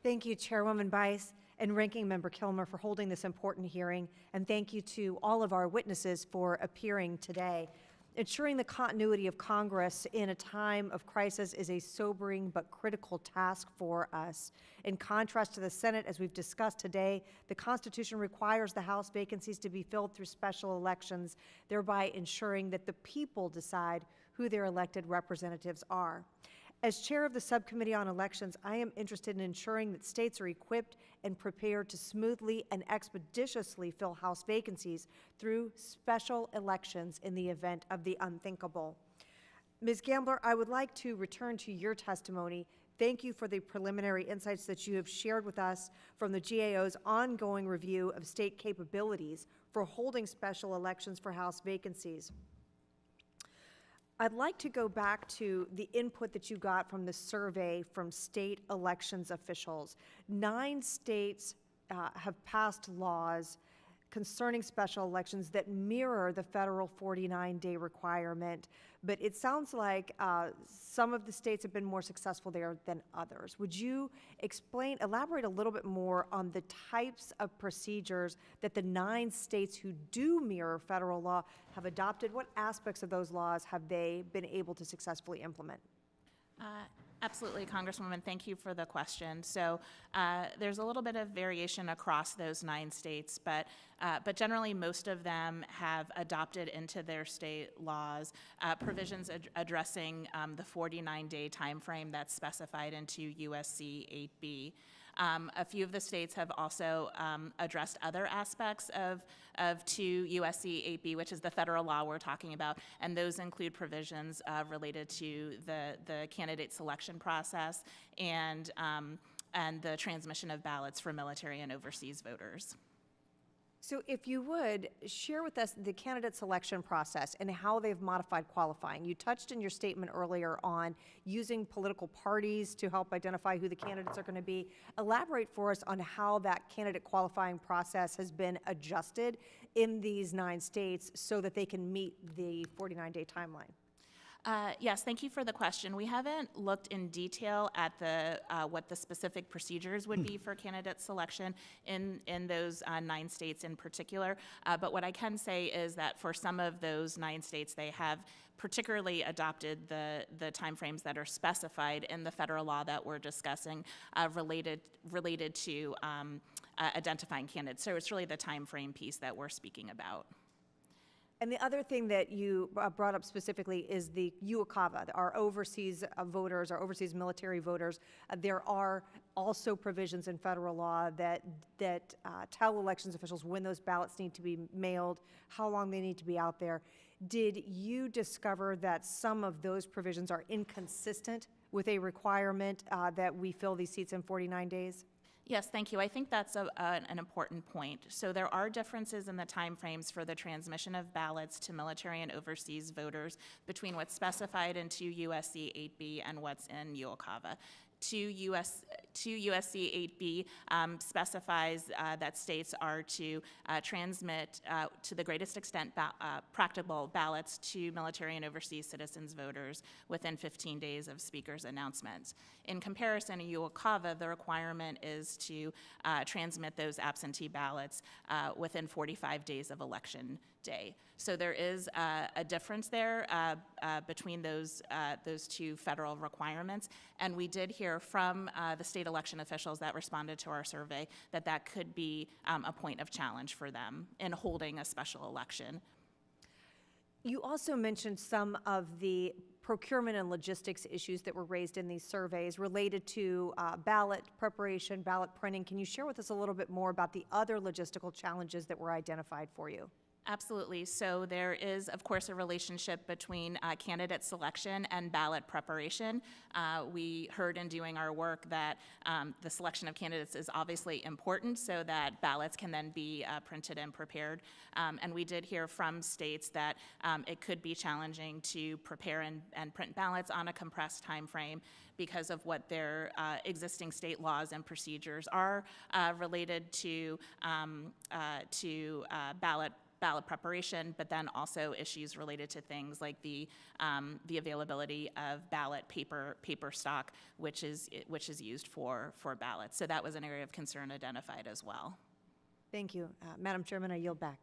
Thank you, Chairwoman Bice and Ranking Member Kilmer, for holding this important hearing, and thank you to all of our witnesses for appearing today. Ensuring the continuity of Congress in a time of crisis is a sobering but critical task for us. In contrast to the Senate, as we've discussed today, the Constitution requires the House vacancies to be filled through special elections, thereby ensuring that the people decide who their elected representatives are. As chair of the Subcommittee on Elections, I am interested in ensuring that states are equipped and prepared to smoothly and expeditiously fill House vacancies through special elections in the event of the unthinkable. Ms. Gambler, I would like to return to your testimony. Thank you for the preliminary insights that you have shared with us from the GAO's ongoing review of state capabilities for holding special elections for House vacancies. I'd like to go back to the input that you got from the survey from state elections officials. 9 states have passed laws concerning special elections that mirror the federal 49-day requirement, but it sounds like some of the states have been more successful there than others. Would you elaborate a little bit more on the types of procedures that the 9 states who do mirror federal law have adopted? What aspects of those laws have they been able to successfully implement? Absolutely, Congresswoman. Thank you for the question. So there's a little bit of variation across those 9 states, but generally most of them have adopted into their state laws provisions addressing the 49-day time frame that's specified into USC 8B. A few of the states have also addressed other aspects of 2 USC 8B, which is the federal law we're talking about, and those include provisions related to the candidate selection process and the transmission of ballots for military and overseas voters. So if you would, share with us the candidate selection process and how they've modified qualifying. You touched in your statement earlier on using political parties to help identify who the candidates are going to be. Elaborate for us on how that candidate qualifying process has been adjusted in these 9 states so that they can meet the 49-day timeline. Yes, thank you for the question. We haven't looked in detail at what the specific procedures would be for candidate selection in those 9 states in particular. But what I can say is that for some of those 9 states, they have particularly adopted the timeframes that are specified in the federal law that we're discussing related to identifying candidates. So it's really the timeframe piece that we're speaking about. And the other thing that you brought up specifically is the UOCAVA, our overseas voters, our overseas military voters. There are also provisions in federal law that tell elections officials when those ballots need to be mailed, how long they need to be out there. Did you discover that some of those provisions are inconsistent with a requirement that we fill these seats in 49 days? Yes, thank you. I think that's an important point. So there are differences in the timeframes for the transmission of ballots to military and overseas voters between what's specified in 2 USC 8B and what's in UOCAVA. 2 USC 8B specifies that states are to transmit to the greatest extent practicable ballots to military and overseas citizens voters within 15 days of Speaker's announcements. In comparison, in UOCAVA, the requirement is to transmit those absentee ballots within 45 days of Election Day. So there is a difference there between those 2 federal requirements, and we did hear from the state election officials that responded to our survey that could be a point of challenge for them in holding a special election. You also mentioned some of the procurement and logistics issues that were raised in these surveys related to ballot preparation, ballot printing. Can you share with us a little bit more about the other logistical challenges that were identified for you? Absolutely. So there is, of course, a relationship between candidate selection and ballot preparation. We heard in doing our work that the selection of candidates is obviously important so that ballots can then be printed and prepared. And we did hear from states that it could be challenging to prepare and print ballots on a compressed time frame because of what their existing state laws and procedures are related to ballot ballot preparation, but then also issues related to things like the availability of ballot paper stock, which is used for ballots. So that was an area of concern identified as well. Thank you. Madam Chairman, I yield back.